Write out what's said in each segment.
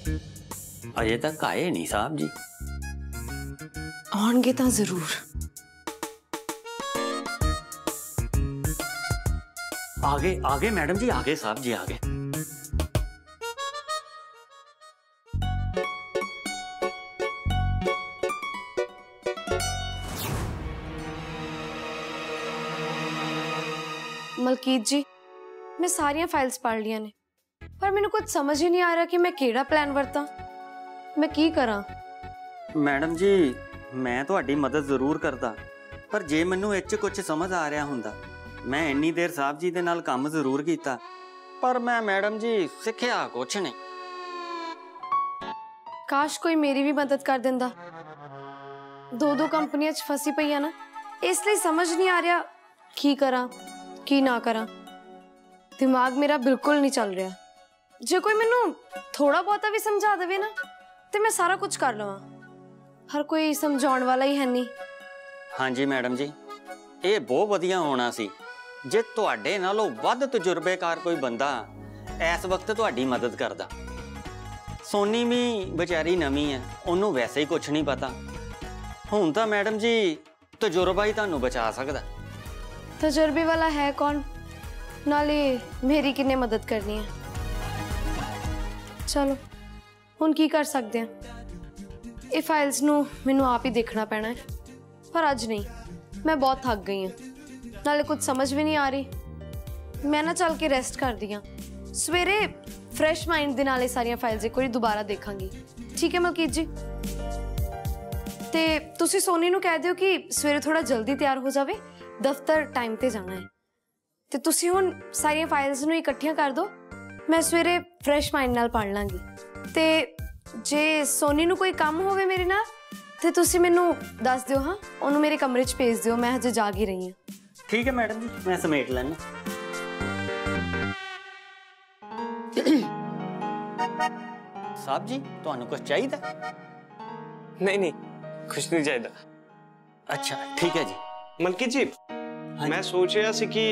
अजे तक आए नहीं साहब जी। आउणगे तां जरूर। आगे आगे मैडम जी, आगे साहब जी आगे। मलकीत जी, मैं सारियां फाइल्स पढ़ लिया ने, पर मैनू कुछ समझ ही नहीं आ रहा कि मैं केड़ा प्लान वरता। मैं की करा? मैडम जी मैं तुहाडी मदद जरूर करता, पर जे मैनू इच कुछ समझ आ रहा हुंदा मैं इन्नी देर साहब जी दे नाल काम जरूर कीता, पर मैं मैडम जी सिखिया कुछ नहीं। काश कोई मेरी भी मदद कर देंदा। दो कंपनियां च फसी पई आ ना, इसलिए समझ नहीं आ रहा की करा की ना करा। दिमाग मेरा बिल्कुल नहीं चल रहा। जे कोई मैनू थोड़ा बहुता भी समझा देवे ना तो मैं सारा कुछ कर लवां। हर कोई समझाउण वाला ही है नहीं। हाँ जी मैडम जी, ये बहुत वधिया होना सी जे तुहाडे नालों वध तजुर्बेकार कोई बंदा इस वक्त तुहाडी मदद करदा। सोनी भी बेचारी नवी है, उन्होंने वैसे ही कुछ नहीं पता। हुण तां मैडम जी तजुर्बा ही तुहानू बचा सकदा। तजुर्बे वाला है कौन? नाले मेरी किन्ने मदद करनी है। चलो हुण की कर सकते हैं। ये फाइल्स नू मैनू आप ही देखना पैना है, पर अज नहीं। मैं बहुत थक गई हूँ, नाले कुछ समझ भी नहीं आ रही। मैं ना चल के रेस्ट कर दी। सवेरे फ्रैश माइंड दे नाल सारियां फाइल्स एक बार दोबारा देखा। ठीक है मलकीत जी? ते तुसी सोनी नू कह दियो कि सवेरे थोड़ा जल्दी तैयार हो जावे, दफ्तर टाइम ते जाना है। ते तुसी हुण सारियां फाइल्स नू इकट्ठियां कर दो, मैं सवेरे फ्रैश माइंड नाल पढ़ लांगी। ते जे सोनी नू कोई काम होवे मेरे नाल ते तुसी मैनू दस दियो। हाँ, ओनू मेरे कमरे च भेज दियो, मैं हजे जाग ही रही हूँ। ठीक है मैडम जी, मैं समेट लेना। साहब जी तुहानू कुछ चाहिए? नहीं नहीं कुछ नहीं चाहिए। अच्छा ठीक है जी। मलकीत जी हाँ मैं सोच रहा सी कि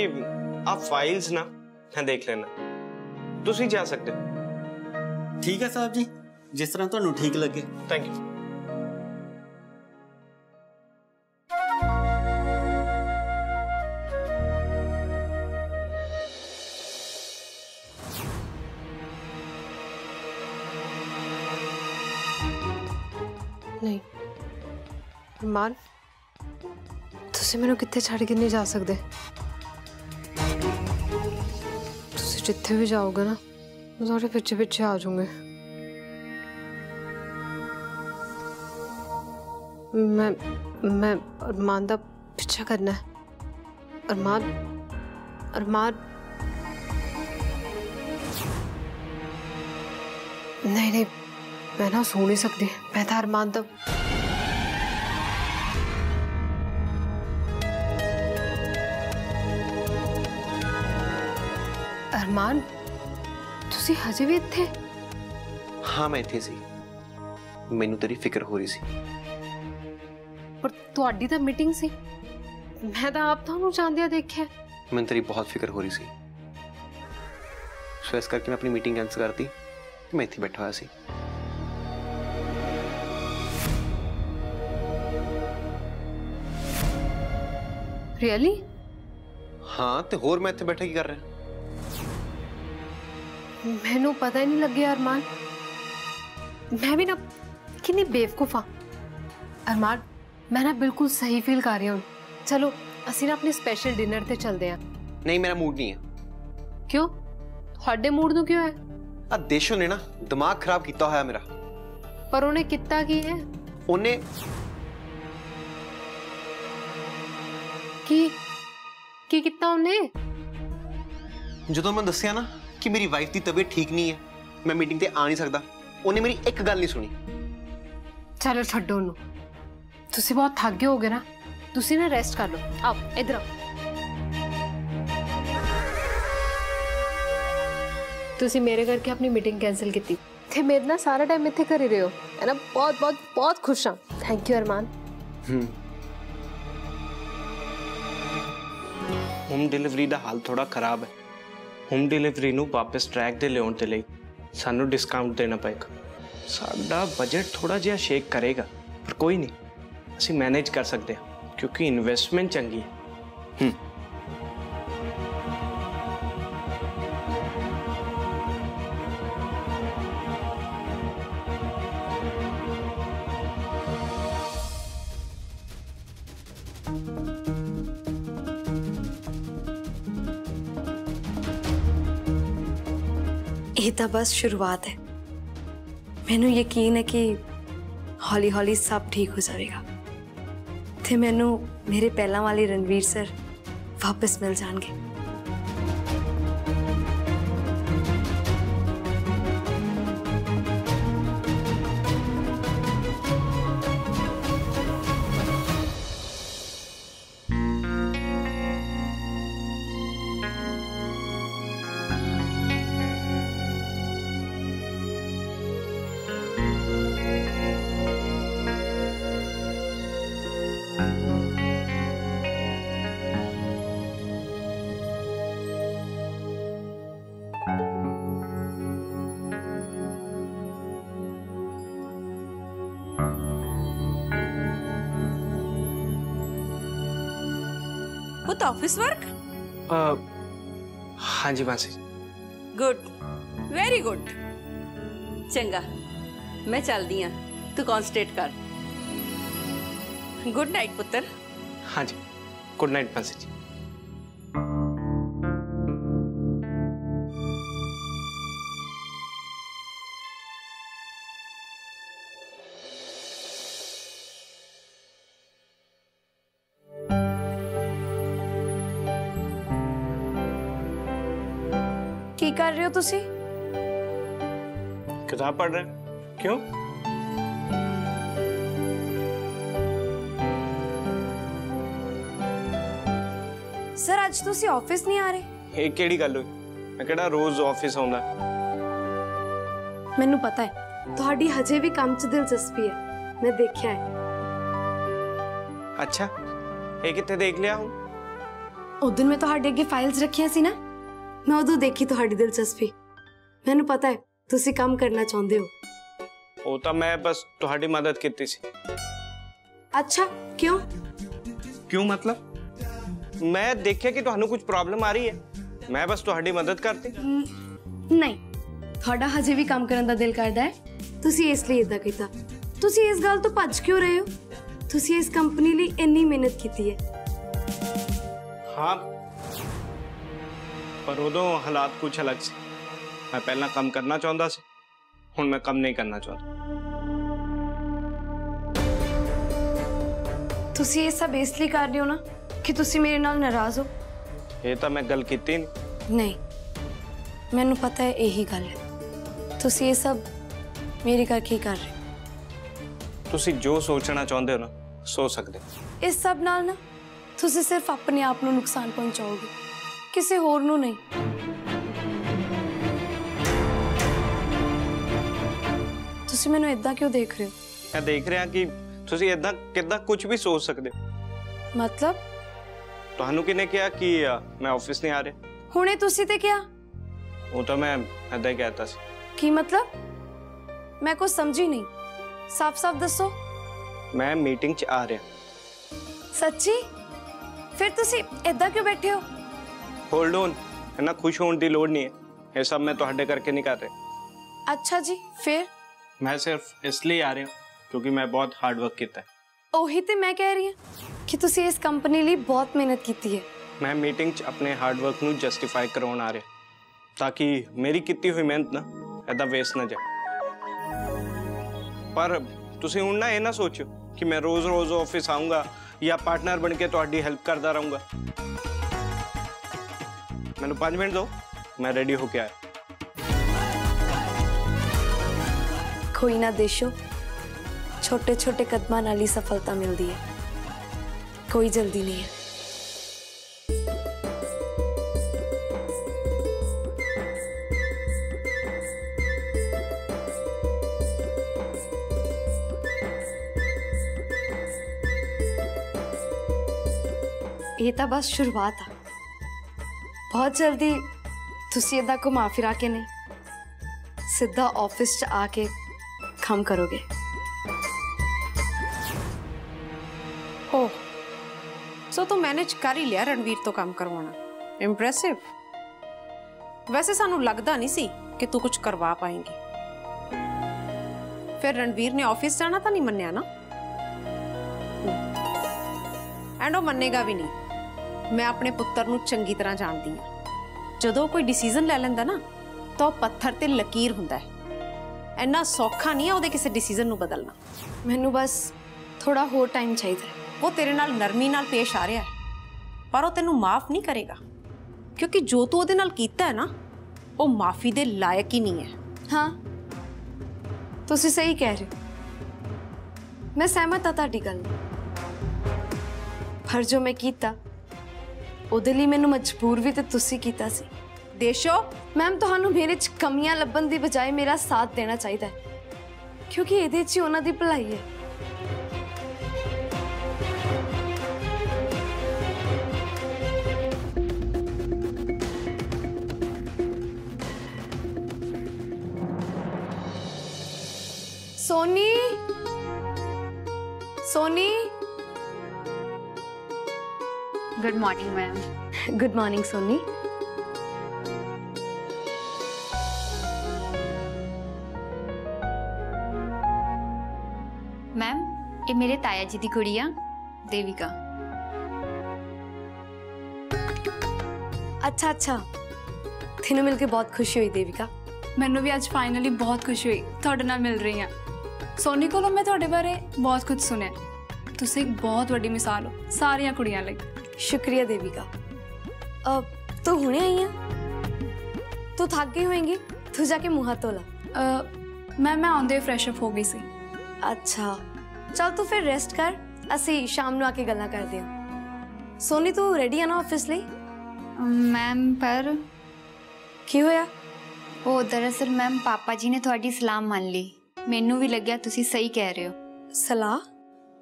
आप फाइल्स ना देख लेना, तुसी जा सकते हो। ठीक है साहब जी, जिस तरह तुहानू ठीक लगे। Thank you. नहीं मान, तुसी मैनू कित्थे छड़ के नहीं जा सकते। तुसी जिथे भी जाओगे ना मैं थोड़े पीछे पीछे आ जाऊंगी। मैं अरमान दा पीछा करना है। अरमान अरमान नहीं नहीं मैं ना सो नहीं सकती। मैं था अरमान दा अरमान तुसी हजे भी इत्थे? हाँ मैं इत्थे सी, मैनू तेरी फिक्र हो रही सी। पर तुहाडी तां मीटिंग सी, मैं तां आप तुहानू चांदिया देखिया। मैनू तेरी बहुत फिक्र हो रही सी, सो इस करके मैं अपनी मीटिंग कैंसिल करती, मैं इत्थे बैठा हुआ सी। रियली? हाँ तो होर मैं इत्थे बैठा की कर रहा? मैनू पता ही नहीं लगे अरमान। मैं भी ना कितनी बेवकूफ हाँ। अरमान मैं ना बिल्कुल सही फील कर रही हूँ। चलो असी ना अपने स्पेशल डिनर ते चलते हैं। नहीं मेरा मूड नहीं है। क्यों? तुहाडे मूड नू क्यों है? अब देशों ने ना दिमाग खराब किया होया मेरा। पर उन्हें कितना की है? उन्हें की कितना उन्हें? जो मैं दसिया ना कि मेरी वाइफ की तबीयत ठीक नहीं है, मैं मीटिंग ते आ नहीं सकता, उन्हें मेरी एक गल नहीं सुनी। चलो छड्डो उन्नू, तुसी बहुत थक गए होगे ना, तुसी ना रेस्ट कर लो। आओ इधर आओ। तुसी मेरे करके अपनी मीटिंग कैंसिल की थी थे, मेरे ना सारा टाइम इत्थे कर ही रहे हो है ना। बहुत बहुत बहुत खुश हाँ। Thank you Arman. Home delivery का हाल थोड़ा खराब है। होम डिलीवरी नू वापस ट्रैक ते लियाउण ते लई सानू डिस्काउंट देना पएगा। ਸਾਡਾ ਬਜਟ ਥੋੜਾ ਜਿਹਾ ਸ਼ੇਕ ਕਰੇਗਾ, ਪਰ ਕੋਈ ਨਹੀਂ, ਅਸੀਂ ਮੈਨੇਜ ਕਰ ਸਕਦੇ ਹਾਂ ਕਿਉਂਕਿ ਇਨਵੈਸਟਮੈਂਟ ਚੰਗੀ ਹੈ। ਇਹ ਤਾਂ ਬਸ ਸ਼ੁਰੂਆਤ ਹੈ। ਮੈਨੂੰ ਯਕੀਨ ਹੈ ਕਿ ਹੌਲੀ ਹੌਲੀ ਸਭ ਠੀਕ ਹੋ ਜਾਵੇਗਾ ਤੇ ਮੈਨੂੰ ਮੇਰੇ ਪਹਿਲਾਂ ਵਾਲੇ ਰਣਵੀਰ ਸਰ ਵਾਪਸ ਮਿਲ ਜਾਣਗੇ। पुत ऑफिस वर्क? हाँ जी मासी जी। Good, very good. चंगा, मैं चलदी हाँ, तू कॉन्सनट्रेट कर। गुड नाइट पुत्र। हाँ जी, गुड नाइट मासी जी। ਕੀ ਕਰ ਰਹੇ ਹੋ ਤੁਸੀਂ? किताब पढ़ रहे हैं? क्यों? ਸਰ ਅੱਜ ਤੁਸੀਂ ਆਫਿਸ ਨਹੀਂ ਆ ਰਹੇ? ਇਹ ਕਿਹੜੀ ਗੱਲ ਹੋਈ? ਮੈਂ ਕਿਹੜਾ ਰੋਜ਼ ਆਫਿਸ ਆਉਂਦਾ? ਮੈਨੂੰ ਪਤਾ ਹੈ ਤੁਹਾਡੀ ਹਜੇ ਵੀ ਕੰਮ 'ਚ ਦਿਲਚਸਪੀ ਹੈ, ਮੈਂ ਦੇਖਿਆ ਹੈ। अच्छा, ये कितने देख लिया हूँ? ਉਦੋਂ ਮੈਂ ਤੁਹਾਡੇ ਅੱਗੇ ਫਾਈਲਸ ਰੱਖੀਆਂ ਸੀ ਨਾ, ਮੈਂ ਉਦੋਂ ਦੇਖੀ ਤੁਹਾਡੀ ਦਿਲਚਸਪੀ। ਮੈਨੂੰ ਪਤਾ ਹੈ ਤੁਸੀਂ ਕੰਮ ਕਰਨਾ ਚਾਹੁੰਦੇ ਹੋ। ਉਹ ਤਾਂ ਮੈਂ ਬਸ ਤੁਹਾਡੀ ਮਦਦ ਕੀਤੀ ਸੀ। ਅੱਛਾ, ਕਿਉਂ? ਕਿਉਂ ਮਤਲਬ? ਮੈਂ ਦੇਖਿਆ ਕਿ ਤੁਹਾਨੂੰ ਕੁਝ ਪ੍ਰੋਬਲਮ ਆ ਰਹੀ ਹੈ, ਮੈਂ ਬਸ ਤੁਹਾਡੀ ਮਦਦ ਕਰਤੀ। ਨਹੀਂ, ਤੁਹਾਡਾ ਹਜੇ ਵੀ ਕੰਮ ਕਰਨ ਦਾ ਦਿਲ ਕਰਦਾ ਹੈ, ਤੁਸੀਂ ਇਸ ਲਈ ਇਦਾਂ ਕੀਤਾ। ਤੁਸੀਂ ਇਸ ਗੱਲ ਤੋਂ ਭੱਜ ਕਿਉਂ ਰਹੇ ਹੋ? ਤੁਸੀਂ ਇਸ ਕੰਪਨੀ ਲਈ ਇੰਨੀ ਮਿਹਨਤ ਕੀਤੀ ਹੈ। ਹਾਂ, ਪਰ ਉਦੋਂ ਹਾਲਾਤ ਕੁਝ ਅਲੱਗ ਸੀ। ਮੈਂ ਪਹਿਲਾਂ ਕੰਮ ਕਰਨਾ ਚਾਹੁੰਦਾ ਸੀ, ਹੁਣ ਮੈਂ ਕੰਮ ਨਹੀਂ ਕਰਨਾ ਚਾਹੁੰਦਾ। ਤੁਸੀਂ ਇਹ ਸਭ ਇਸ ਲਈ ਕਰ ਰਹੇ ਹੋ ਨਾ ਕਿ ਤੁਸੀਂ ਮੇਰੇ ਨਾਲ ਨਾਰਾਜ਼ ਹੋ? ਇਹ ਤਾਂ ਮੈਂ ਗੱਲ ਕੀਤੀ ਨਹੀਂ। ਨਹੀਂ, ਮੈਨੂੰ ਪਤਾ ਹੈ ਇਹੀ ਗੱਲ ਹੈ। ਤੁਸੀਂ ਇਹ ਸਭ ਮੇਰੇ ਕਰਕੇ ਕਰ ਰਹੇ ਹੋ। ਤੁਸੀਂ ਜੋ ਸੋਚਣਾ ਚਾਹੁੰਦੇ ਹੋ ਨਾ, ਸੋਚ ਸਕਦੇ ਹੋ। ਇਸ ਸਭ ਨਾਲ ਨਾ ਤੁਸੀਂ ਸਿਰਫ ਆਪਣੇ ਆਪ ਨੂੰ ਨੁਕਸਾਨ ਪਹੁੰਚਾਓਗੇ, ਕਿਸੇ ਹੋਰ ਨੂੰ ਨਹੀਂ। ਤੁਸੀਂ ਮੈਨੂੰ ਇਦਾਂ ਕਿਉਂ ਦੇਖ ਰਹੇ ਹੋ? ਮੈਂ ਦੇਖ ਰਿਹਾ ਕਿ ਤੁਸੀਂ ਇਦਾਂ ਕਿੱਦਾਂ ਕੁਝ ਵੀ ਸੋਚ ਸਕਦੇ ਹੋ। ਮਤਲਬ? ਤੁਹਾਨੂੰ ਕਿਹਨੇ ਕਿਹਾ ਕਿ ਮੈਂ ਆਫਿਸ ਨਹੀਂ ਆ ਰਿਹਾ? ਹੁਣੇ ਤੁਸੀਂ ਤੇ ਕਿਹਾ। ਉਹ ਤਾਂ ਮੈਂ ਏਦਾਂ ਹੀ ਕਹਿਤਾ ਸੀ। ਕੀ ਮਤਲਬ? ਮੈਂ ਕੁਝ ਸਮਝੀ ਨਹੀਂ, ਸਾਫ਼-ਸਾਫ਼ ਦੱਸੋ। ਮੈਂ ਮੀਟਿੰਗ 'ਚ ਆ ਰਿਹਾ। ਸੱਚੀ? ਫਿਰ ਤੁਸੀਂ ਇਦਾਂ ਕਿਉਂ ਬੈਠੇ ਹੋ? ਹੋਲਡ ਔਨ, ਇੰਨਾ ਖੁਸ਼ ਹੋਣ ਦੀ ਲੋੜ ਨਹੀਂ ਹੈ। ਇਹ ਸਭ ਮੈਂ ਤੁਹਾਡੇ ਕਰਕੇ ਨਹੀਂ ਕਰ ਰਿਹਾ। ਅੱਛਾ ਜੀ, ਫਿਰ? ਮੈਂ ਸਿਰਫ ਇਸ ਲਈ ਆ ਰਿਹਾ ਕਿਉਂਕਿ ਮੈਂ ਬਹੁਤ ਹਾਰਡ ਵਰਕ ਕੀਤਾ ਹੈ। ਉਹੀ ਤੇ ਮੈਂ ਕਹਿ ਰਹੀ ਹਾਂ ਕਿ ਤੁਸੀਂ ਇਸ ਕੰਪਨੀ ਲਈ ਬਹੁਤ ਮਿਹਨਤ ਕੀਤੀ ਹੈ। ਮੈਂ ਮੀਟਿੰਗ 'ਚ ਆਪਣੇ ਹਾਰਡ ਵਰਕ ਨੂੰ ਜਸਟੀਫਾਈ ਕਰਾਉਣ ਆ ਰਿਹਾ ਤਾਂ ਕਿ ਮੇਰੀ ਕੀਤੀ ਹੋਈ ਮਿਹਨਤ ਨਾ ਏਦਾਂ ਵੇਸਟ ਨਾ ਜਾਏ। ਪਰ ਤੁਸੀਂ ਹੁਣ ਨਾ ਇਹ ਨਾ ਸੋਚੋ ਕਿ ਮੈਂ ਰੋਜ਼-ਰੋਜ਼ ਆਫਿਸ ਆਉਂਗਾ ਜਾਂ ਪਾਰਟਨਰ ਬਣ ਕੇ ਤੁਹਾਡੀ ਹੈਲਪ ਕਰਦਾ ਰਹੂੰਗਾ। ਮੈਨੂੰ 5 ਮਿੰਟ ਦਿਓ, ਮੈਂ ਰੈਡੀ ਹੋ ਕੇ ਆਇਆ। ਕੋਈ ਨਾ ਦੇਸ਼ੋ, छोटे-छोटे कदमां नाल ही सफलता मिलती है, कोई जल्दी नहीं है। ये तो बस शुरुआत है, बहुत जल्दी तुसी इदा घुमा फिरा के नहीं सीधा ऑफिस च आके काम करोगे। ओह, सो तो मैनेज कर ही लिया रणवीर तो काम करवाना। इंप्रेसिव। वैसे सानू लगदा नहीं सी कि तू कुछ करवा पाएंगी। फिर रणवीर ने ऑफिस जाना तो नहीं मन्निया ना? एंड वो मन्नेगा भी नहीं। मैं अपने पुत्र नू चंगी तरह जानती हूँ। जदों कोई डिसीजन ले लेंदा ना तो पत्थर ते लकीर हुंदा है। इन्ना सौखा नहीं है उहदे किसी डिसीजन नू बदलना। मैनू बस थोड़ा होर टाइम चाहिए। वो तेरे नाल नरमी नाल पेश आ रहा है, पर वो तेनू माफ नहीं करेगा, क्योंकि जो तू उहदे नाल कीता है ना, वो माफी दे लायक ही नहीं है। हाँ, तुसी सही कह रहे हो। मैं सहमत हाँ तुहाडी गल नाल। पर जो मैं कीता ਉਹਦੇ ਲਈ ਮੈਨੂੰ ਮਜਬੂਰ ਵੀ ਤੇ ਤੁਸੀਂ ਕੀਤਾ ਸੀ। देशो, मैम ਤੁਹਾਨੂੰ ਮੇਰੇ 'ਚ ਕਮੀਆਂ ਲੱਭਣ ਦੀ ਬਜਾਏ ਮੇਰਾ ਸਾਥ ਦੇਣਾ ਚਾਹੀਦਾ ਹੈ, ਕਿਉਂਕਿ ਇਹਦੇ 'ਚ ਹੀ ਉਹਨਾਂ ਦੀ ਭਲਾਈ ਹੈ। Soni, Soni. Good morning ma'am. Good morning Soni. Ma'am ये मेरे ताया जी की कुड़ी आ देविका। अच्छा अच्छा, तेनू मिलके बहुत खुशी हुई देविका। ਮੈਨੂੰ ਵੀ ਅੱਜ ਫਾਈਨਲੀ ਬਹੁਤ ਖੁਸ਼ੀ ਹੋਈ ਤੁਹਾਡੇ ਨਾਲ ਮਿਲ ਰਹੀ ਹਾਂ। ਸੋਨੀ ਕੋਲੋਂ ਮੈਂ ਤੁਹਾਡੇ ਬਾਰੇ ਬਹੁਤ ਕੁਝ ਸੁਣਿਆ। ਤੁਸੀਂ ਇੱਕ ਬਹੁਤ ਵੱਡੀ ਮਿਸਾਲ ਹੋ ਸਾਰੀਆਂ ਕੁੜੀਆਂ ਲਈ। शुक्रिया देविका। तू हुणे आई है? तू थक गई होएंगी, तू जाके मुँह हाथ धो ला। मैं आउंदे फ्रैश अप हो गई सी। अच्छा चल तू फिर रेस्ट कर, असी शाम नू आके गल्लां करदे हां। सोनी तू रेडी है ना ऑफिस लई? मैम पर की होया? वो दरअसल मैम पापा जी ने थोड़ी सलाह मान ली। मैनू भी लग्या तुसी सही कह रहे हो। सलाह?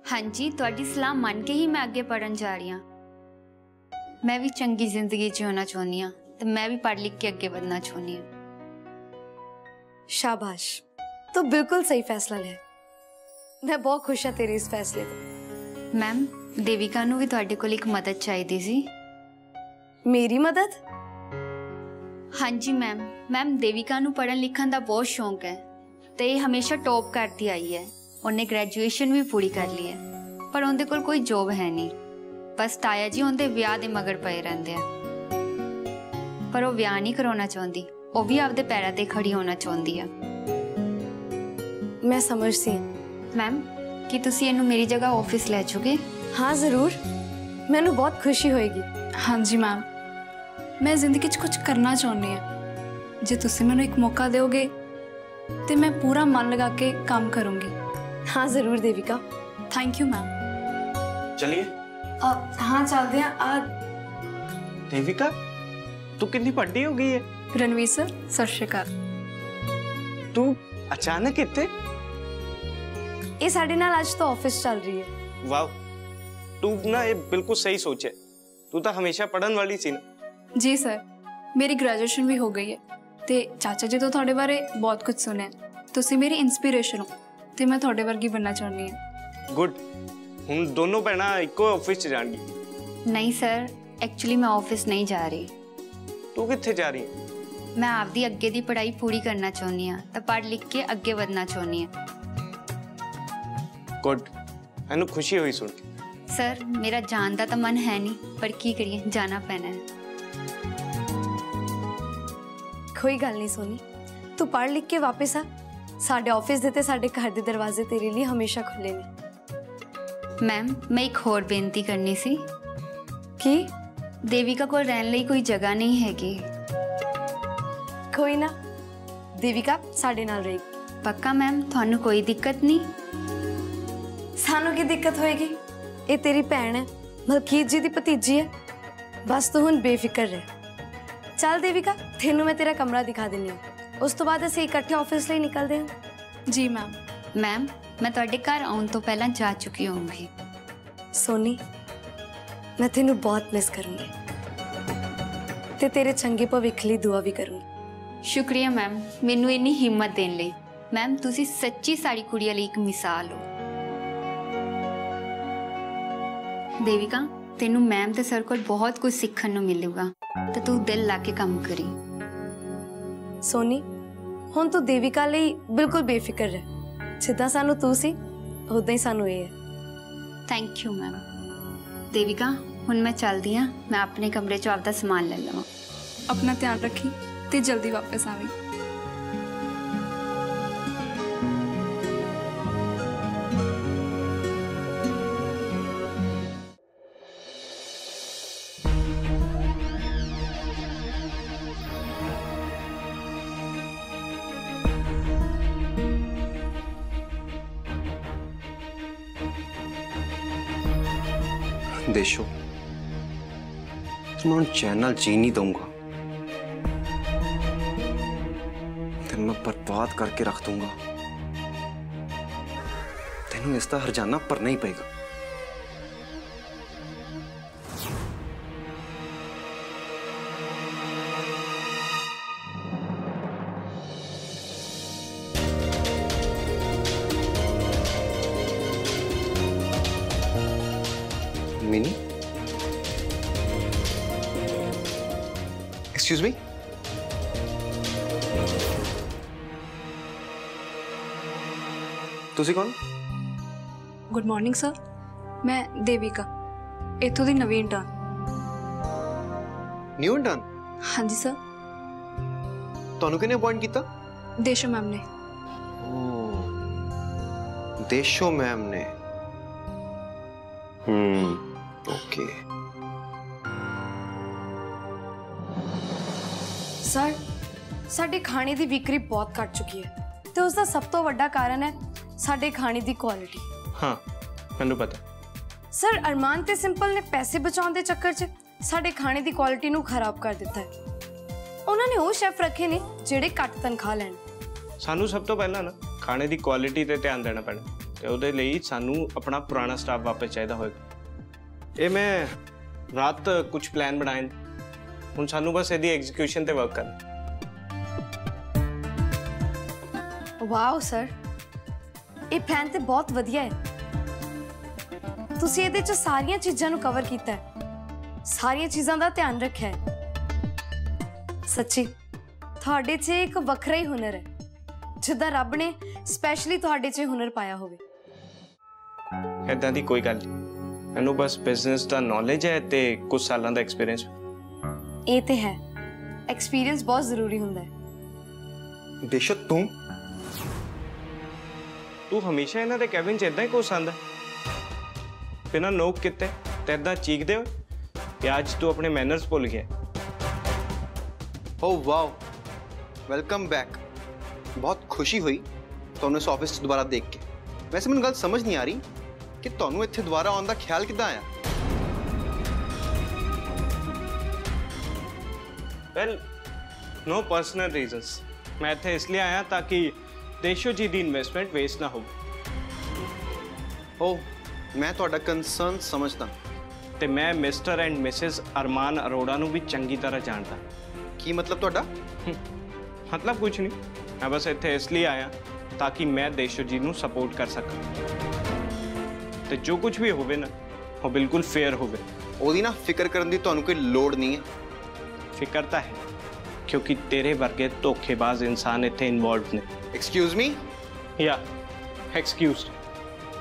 हाँ जी, थोड़ी सलाह मान के ही मैं अगे पढ़न जा रही हाँ। मैं भी चंगी जिंदगी जियोना चाहनी हाँ, तो मैं भी पढ़ लिख के अगे बढ़ना चाहनी हाँ। शाबाश, तो बिल्कुल सही फैसला लिया। मैं बहुत खुश हाँ तेरे इस फैसले तो। मैम देविका नू भी तुहाडे कोल एक मदद चाहिदी सी। मेरी मदद? हाँ जी मैम। मैम देविका नू पढ़न लिखन दा बहुत शौक है, तो ये हमेशा टॉप करती आई है। उन्हें ग्रेजुएशन भी पूरी कर ली है, पर उनके कोल कोई जॉब है नहीं। बस ताया जी उनके विआह दे मगर पए रहंदे आ, पर वो विआह नहीं करवाना चाहती। वो भी आपदे पैरां ते खड़ी होना चाहती है। मैं समझती हूँ। मैम कि तुसी इहनू मेरी जगह ऑफिस ले जाओगे? हाँ जरूर, मैनू बहुत खुशी होएगी। हाँ जी मैम, मैं जिंदगी च कुछ करना चाहनी हाँ। जे तुसी मैनू एक मौका दोगे तो मैं पूरा मन लगा के काम करूँगी। हाँ जरूर देविका। Thank you ma'am. चलिए। हाँ चलते हैं। देविका तू कितनी बड़ी हो गई है? रणवीर सर सत श्री अकाल। तू अचानक इतने? ये साडे नाल आज तो ऑफिस चल रही है। वाह, तू ना ये बिल्कुल सही सोचे। तू तो हमेशा पढ़न वाली सी ना। जी सर, मेरी ग्रेजुएशन भी हो गई है, ते चाचा जी तो थोड़े बारे बहुत कुछ सुने। तुसी मेरी इंस्पिरेशन हो, ते मैं थोड़े वर्गी बनना चाहनी हूँ। गुड, हम दोनों भैन इको ऑफिस च जाएंगी। नहीं सर, एक्चुअली मैं ऑफिस नहीं जा रही। तू कित्थे जा रही? मैं आपदी अगे दी पढ़ाई पूरी करना चाहनी हाँ, तो पढ़ लिख के अगे बढ़ना चाहनी हाँ। गुड, मैनू खुशी हुई सुन के। सर मेरा जान दा तो मन है नहीं, पर की करिए जाना पैना है। कोई गल नहीं सोनी, तू पढ़ लिख के वापस आ। साडे ऑफिस दे ते साडे घर दे दरवाजे तेरे लिए हमेशा खुले ने। मैम मैं एक होर बेनती करनी सी कि देविका को रहने लई कोई जगह नहीं हैगी। कोई ना, देविका साडे नाल रहेगी। पक्का मैम? थानू कोई दिक्कत नहीं? सानू की दिक्कत होएगी? ये तेरी भैन है, मलकीत जी दी भतीजी है। बस तू हुण बेफिक्र रह। चल देविका, तेनू मैं तेरा कमरा दिखा देनी हूँ, उस तो बाद असीं इकट्ठे ऑफिस लई निकलदे हां। जी मैम। मैम मैं तुहाडे घर आउण तो पहला जा चुकी होऊंगी। सोनी मैं तेनू बहुत मिस करूंगी, ते तेरे चंगे भविख लई दुआ भी करूंगी। शुक्रिया मैम, मैनू इन्नी हिम्मत देने लई। ਮੈਮ ਤੁਸੀਂ ਸੱਚੀ ਸਾਡੀ ਕੁੜੀਆਂ ਲਈ ਇੱਕ ਮਿਸਾਲ ਹੋ। ਦੇਵਿਕਾ ਤੈਨੂੰ ਮੈਮ ਤੇ ਸਰ ਕੋਲ ਬਹੁਤ ਕੁਝ ਸਿੱਖਣ ਨੂੰ ਮਿਲੂਗਾ ਤੇ ਤੂੰ ਦਿਲ ਲਾ ਕੇ ਕੰਮ ਕਰੀ। ਸੋਨੀ ਹੁਣ ਤੂੰ ਦੇਵਿਕਾ ਲਈ ਬਿਲਕੁਲ ਬੇਫਿਕਰ ਰਹਿ। ਜਿੱਦਾਂ ਸਾਨੂੰ ਤੂੰ ਸੀ ਉਦਾਂ ਹੀ ਸਾਨੂੰ ਇਹ ਹੈ। Thank you ma'am. ਦੇਵਿਕਾ ਹੁਣ ਮੈਂ ਚੱਲਦੀ ਹਾਂ, ਮੈਂ ਆਪਣੇ ਕਮਰੇ 'ਚ ਆਪਦਾ ਸਮਾਨ ਲੈ ਲਵਾਂ। अपना ध्यान रखी ते जल्दी वापस आवी। देशो मैं चैनल जी नहीं दूंगा, मैं बर्बाद करके रख दूंगा। तेनू इसका हरजाना भरना ही पेगा। मिनी, एक्सक्यूज मी, ਤੁਸੀਂ ਕੌਣ? गुड मॉर्निंग सर, मैं देविका इत्थों दी नवीं इंटर्न। New intern? हाँ जी सर। ਤੁਹਾਨੂੰ ਕਿਹਨੇ ਅਪਾਇੰਟ ਕੀਤਾ? देशो मैम ने। देशो मैम ने। ओके। ਸਰ ਸਾਡੇ ਖਾਣੇ ਦੀ ਵਿਕਰੀ ਬਹੁਤ ਘਟ ਚੁੱਕੀ ਹੈ ਤੇ ਉਸ ਦਾ ਸਭ ਤੋਂ ਵੱਡਾ ਕਾਰਨ ਹੈ ਸਾਡੇ ਖਾਣੇ ਦੀ ਕੁਆਲਿਟੀ। ਹਾਂ ਮੈਨੂੰ ਪਤਾ। ਸਰ ਅਰਮਾਨ ਤੇ ਸਿੰਪਲ ਨੇ ਪੈਸੇ ਬਚਾਉਣ ਦੇ ਚੱਕਰ 'ਚ ਸਾਡੇ ਖਾਣੇ ਦੀ ਕੁਆਲਿਟੀ ਨੂੰ ਖਰਾਬ ਕਰ ਦਿੱਤਾ ਹੈ। ਉਹਨਾਂ ਨੇ ਉਹ ਸ਼ੈਫ ਰੱਖੇ ਨੇ ਜਿਹੜੇ ਘੱਟ ਤਨਖਾਹ ਲੈਣ। ਸਾਨੂੰ ਸਭ ਤੋਂ ਪਹਿਲਾਂ ਨਾ ਖਾਣੇ ਦੀ ਕੁਆਲਿਟੀ ਤੇ ਧਿਆਨ ਦੇਣਾ ਪੈਣਾ ਤੇ ਉਹਦੇ ਲਈ ਸਾਨੂੰ ਆਪਣਾ ਪੁਰਾਣਾ ਸਟਾਫ ਵਾਪਸ ਚਾਹੀਦਾ ਹੋਏਗਾ। ਇਹ ਮੈਂ ਰਾਤ ਕੁਝ ਪਲਾਨ ਬਣਾਏ, ਹੁਣ ਸਾਨੂੰ ਬਸ ਇਹਦੀ ਐਗਜ਼ੀਕਿਊਸ਼ਨ ਤੇ ਵਰਕ ਕਰਨਾ। ਵਾਓ ਸਰ, ਇਹ ਪਲਾਨ ਤੇ ਬਹੁਤ ਵਧੀਆ ਹੈ। ਤੁਸੀਂ ਇਹਦੇ 'ਚ ਸਾਰੀਆਂ ਚੀਜ਼ਾਂ ਨੂੰ ਕਵਰ ਕੀਤਾ ਹੈ, ਸਾਰੀਆਂ ਚੀਜ਼ਾਂ ਦਾ ਧਿਆਨ ਰੱਖਿਆ ਹੈ। ਸੱਚੀ ਤੁਹਾਡੇ 'ਚ ਇੱਕ ਵੱਖਰਾ ਹੀ ਹੁਨਰ ਹੈ, ਜਿੱਦਾਂ ਰੱਬ ਨੇ ਸਪੈਸ਼ਲੀ ਤੁਹਾਡੇ 'ਚ ਹੁਨਰ ਪਾਇਆ ਹੋਵੇ। ਇਦਾਂ ਦੀ ਕੋਈ ਗੱਲ ਨਹੀਂ, ਮੈਨੂੰ ਬਸ ਬਿਜ਼ਨਸ ਦਾ ਨੌਲੇਜ ਹੈ ਤੇ ਕੁਝ ਸਾਲਾਂ ਦਾ ਐਕਸਪੀਰੀਅੰਸ। ਇਹ ਤੇ ਹੈ, ਐਕਸਪੀਰੀਅੰਸ ਬਹੁਤ ਜ਼ਰੂਰੀ ਹੁੰਦਾ ਹੈ। ਬੇਸ਼ੱਕ ਤੂੰ ਹਮੇਸ਼ਾ ਇਹਨਾਂ ਦੇ ਕੈਬਿਨ 'ਚ ਇਦਾਂ ਹੀ ਕੁਛ ਆਂਦਾ ਬਿਨਾਂ ਨੋਕ ਕਿਤੇ ਤੇ ਇਦਾਂ ਚੀਕਦੇ ਹੋ ਕਿ ਅੱਜ ਤੂੰ ਆਪਣੇ ਮੈਨਰਸ ਭੁੱਲ ਗਿਆ। ਓ ਵਾਓ, ਵੈਲਕਮ ਬੈਕ। ਬਹੁਤ ਖੁਸ਼ੀ ਹੋਈ ਤੁਹਾਨੂੰ ਇਸ ਆਫਿਸ 'ਚ ਦੁਬਾਰਾ ਦੇਖ ਕੇ। ਵੈਸੇ ਮੈਨੂੰ ਗੱਲ ਸਮਝ ਨਹੀਂ ਆ ਰਹੀ ਕਿ ਤੁਹਾਨੂੰ ਇੱਥੇ ਦੁਬਾਰਾ ਆਉਣ ਦਾ ਖਿਆਲ ਕਿੱਦਾਂ ਆਇਆ? ਵੈਲ नो पर्सनल रीजंस, मैं इत्थे इसलिए आया ताकि देशो जी दी इन्वेस्टमेंट वेस्ट ना हो। मैं ਤੁਹਾਡਾ ਕੰਸਰਨ ਸਮਝਦਾ ਤੇ ਮੈਂ ਮਿਸਟਰ ਐਂਡ ਮਿਸਿਸ ਅਰਮਾਨ ਅਰੋੜਾ ਨੂੰ ਵੀ ਚੰਗੀ ਤਰ੍ਹਾਂ ਜਾਣਦਾ। ਕੀ ਮਤਲਬ ਤੁਹਾਡਾ? मतलब कुछ नहीं, मैं बस इत्थे इसलिए आया ताकि मैं देशो जी ਨੂੰ सपोर्ट कर सकां ਤੇ ਜੋ ਕੁਝ ਵੀ ਹੋਵੇ ਨਾ ਉਹ ਬਿਲਕੁਲ ਫੇਅਰ ਹੋਵੇ। ਉਹਦੀ ਨਾ ਫਿਕਰ ਕਰਨ ਦੀ ਤੁਹਾਨੂੰ ਕੋਈ ਲੋੜ ਨਹੀਂ ਹੈ। ਫਿਕਰ ਤਾਂ ਹੈ क्योंकि तेरे वर्गे धोखेबाज इंसान इत्थे इन्वॉल्व ने। Excuse me? या एक्सक्यूज।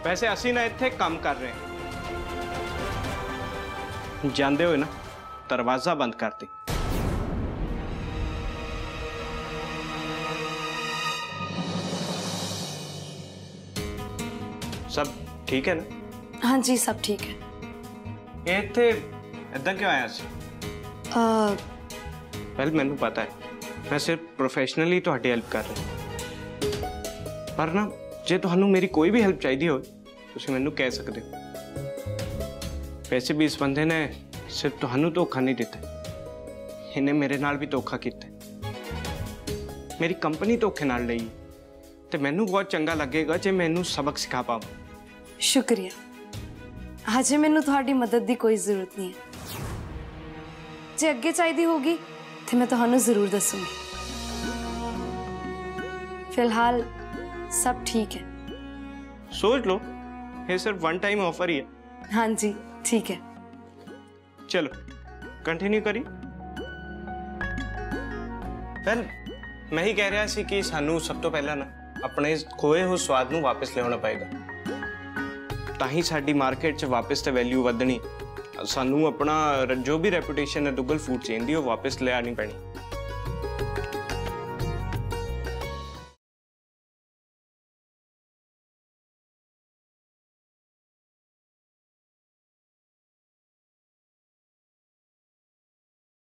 वैसे असी ना इत्थे काम कर रहे हैं, जानते हो ना दरवाजा बंद कर दे। सब ठीक है ना? हाँ जी सब ठीक है। ये इत्थे इदां क्यों आया सी? वैल मैनू पता है मैं सिर्फ प्रोफेशनली तुहाडी हेल्प कर रहा, पर ना जे तुहानू मेरी कोई भी हेल्प चाहिए हो तुसीं मैनू कह सकते हो। वैसे भी इस बंदे ने सिर्फ तुहानू धोखा नहीं दिता, इन्हें मेरे नाल भी धोखा किया। मेरी कंपनी धोखे नाल लई ते मैनू बहुत चंगा लगेगा जे मैं इनू सबक सिखा पावां। शुक्रिया, अजे मैनू तुहाडी मदद दी कोई जरूरत नहीं है। जे अगे चाहिए होगी तो मैं तुहानू जरूर दसूंगी। फिलहाल सब ठीक है। सोच लो, ये सिर्फ वन टाइम ऑफर ही है। हाँ जी ठीक है। चलो कंटिन्यू करी। वेल मैं ही कह रहा सी कि सानू सब तो पहला ना अपने खोए हुए स्वाद नू वापस लियाना पएगा, ताही साडी मार्केट च वापस ते वैल्यू वधनी। सानू अपना जो भी रेपुटेशन है दुग्गल फूड चेन दी वो वापस ले आनी पैनी।